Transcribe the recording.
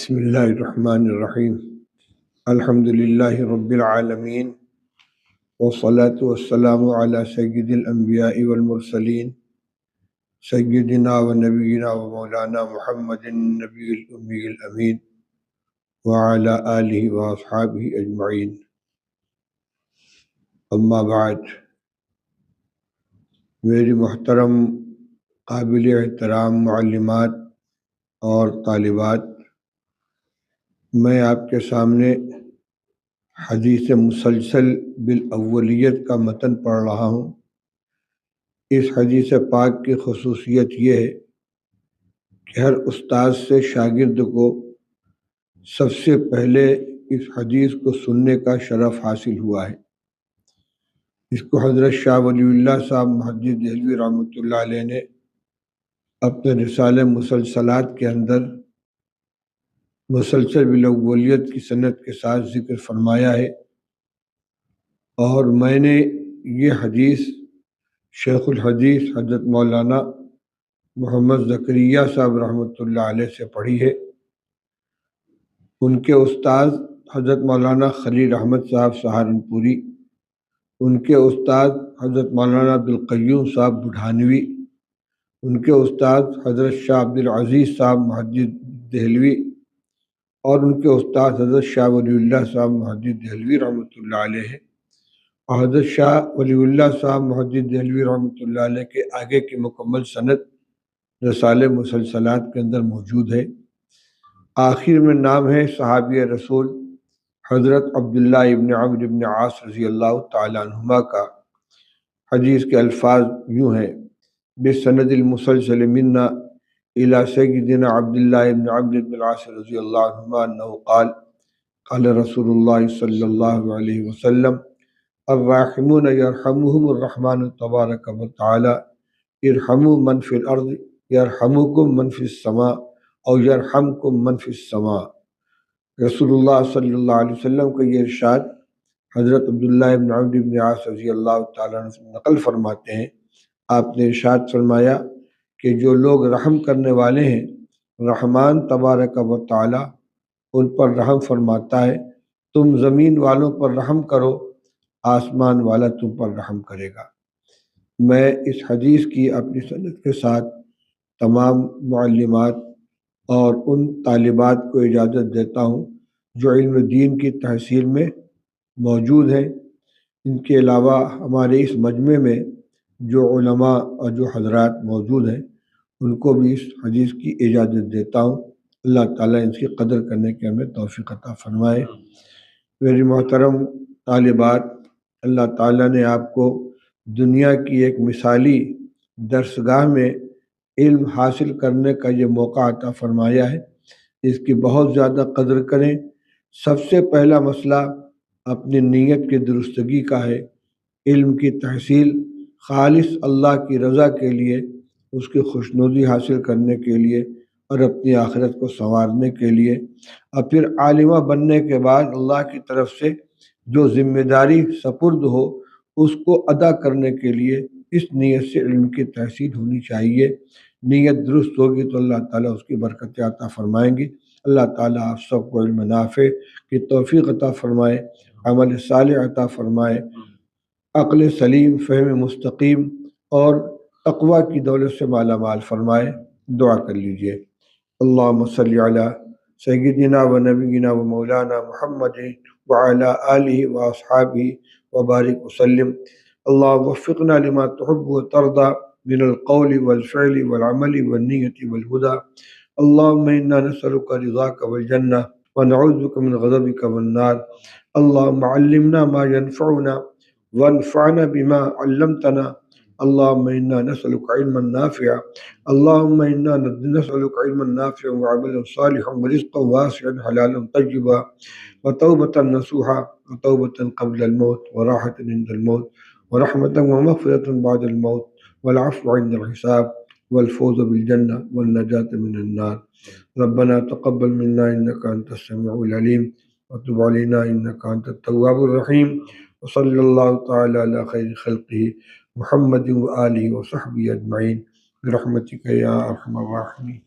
بسم اللہ الرحمن الرحیم الحمد للہ رب العالمین والصلاة والسلام علی سید الانبیاء والمرسلین سیدنا و نبینا و مولانا محمد النبی الامی الامین وعلی آلہ و اصحابہ اجمعین اما بعد۔ میری محترم قابل احترام معلمات اور طالبات، میں آپ کے سامنے حدیث مسلسل بالاولیت کا متن پڑھ رہا ہوں۔ اس حدیث پاک کی خصوصیت یہ ہے کہ ہر استاد سے شاگرد کو سب سے پہلے اس حدیث کو سننے کا شرف حاصل ہوا ہے۔ اس کو حضرت شاہ ولی اللہ صاحب محدث دہلوی رحمۃ اللہ علیہ نے اپنے رسالہ مسلسلات کے اندر مسلسل بالاولیت کی سند کے ساتھ ذکر فرمایا ہے، اور میں نے یہ حدیث شیخ الحدیث حضرت مولانا محمد زکریا صاحب رحمۃ اللہ علیہ سے پڑھی ہے۔ ان کے استاد حضرت مولانا خلیل احمد صاحب سہارنپوری، ان کے استاد حضرت مولانا عبدالقیوم صاحب بڑھانوی، ان کے استاد حضرت شاہ عبدالعزیز صاحب محدث دہلوی، اور ان کے استاد حضرت شاہ ولی اللہ صاحب محدث دہلوی رحمۃ اللہ علیہ، اور حضرت شاہ ولی اللہ صاحب محدث دہلوی رحمۃ اللہ علیہ کے آگے کی مکمل سند رسالہ مسلسلات کے اندر موجود ہے۔ آخر میں نام ہے صحابی رسول حضرت عبداللہ ابن عمرو ابن عاص رضی اللہ تعالیٰ عنہما کا۔ حدیث کے الفاظ یوں ہیں: بسند المسلسل منا الى سیدنا عبداللہ ابن عمرو بن العاص رضی اللہ عنہما انہ قال قال رسول اللہ صلی اللہ علیہ وسلم الراحمون یرحمهم الرحمن تبارک و تعالی ارحموا من فی الارض یرحمکم من فی السماء او یرحمکم من فی السماء۔ رسول اللہ صلی اللہ علیہ وسلم کا یہ ارشاد حضرت عبداللہ ابن عمرو بن العاص رضی اللہ تعالیٰ عنہ سے نقل فرماتے ہیں۔ آپ نے ارشاد فرمایا کہ جو لوگ رحم کرنے والے ہیں، رحمان تبارک و تعالی ان پر رحم فرماتا ہے۔ تم زمین والوں پر رحم کرو، آسمان والا تم پر رحم کرے گا۔ میں اس حدیث کی اپنی سند کے ساتھ تمام معلمات اور ان طالبات کو اجازت دیتا ہوں جو علم دین کی تحصیل میں موجود ہیں۔ ان کے علاوہ ہمارے اس مجمع میں جو علماء اور جو حضرات موجود ہیں، ان کو بھی اس حدیث کی اجازت دیتا ہوں۔ اللہ تعالیٰ ان کی قدر کرنے کے ہمیں توفیق عطا فرمائے۔ میری محترم طالبات، اللہ تعالیٰ نے آپ کو دنیا کی ایک مثالی درسگاہ میں علم حاصل کرنے کا یہ موقع عطا فرمایا ہے۔ اس کی بہت زیادہ قدر کریں۔ سب سے پہلا مسئلہ اپنی نیت کی درستگی کا ہے۔ علم کی تحصیل خالص اللہ کی رضا کے لیے، اس کی خوشنودی حاصل کرنے کے لیے اور اپنی آخرت کو سنوارنے کے لیے، اور پھر عالمہ بننے کے بعد اللہ کی طرف سے جو ذمہ داری سپرد ہو اس کو ادا کرنے کے لیے اس نیت سے علم کی تحصیل ہونی چاہیے۔ نیت درست ہوگی تو اللہ تعالیٰ اس کی برکت عطا فرمائیں گی۔ اللہ تعالیٰ آپ سب کو علم نافع کی توفیق عطا فرمائے، عمل صالح عطا فرمائے، عقل سلیم، فہم مستقیم اور تقوی کی دولت سے مالا مال فرمائے۔ دعا کر لیجئے۔ اللہم صلی علی سیدنا و نبینا و مولانا محمد وعلی آلہ و اصحابہ وبارک وسلم۔ اللہم وفقنا لما تحب و ترضى من القول والفعل والعمل والنیت والہدى۔ اللہم انا نسألک رضاک والجنہ ونعوذ بک من غضبک والنار۔ اللہم علمنا ما ينفعنا وانفعنا بما علمتنا۔ اللہم انا نسألک علما نافعا۔ اللہم انا نسألک علما نافعا وعملا صالحا ورزقا واسعا حلالا طیبا وتوبة نصوحا وتوبة قبل الموت وراحة عند الموت ورحمة ومغفرة بعد الموت والعفو عند الحساب والفوز بالجنة والنجاة من النار۔ ربنا تقبل منا إنك أنت السميع العليم وتب علينا إنك أنت التواب الرحيم، وصلى الله تعالى على خير خلقه محمد وآله وصحبه أجمعين برحمتك يا أرحم الراحمين۔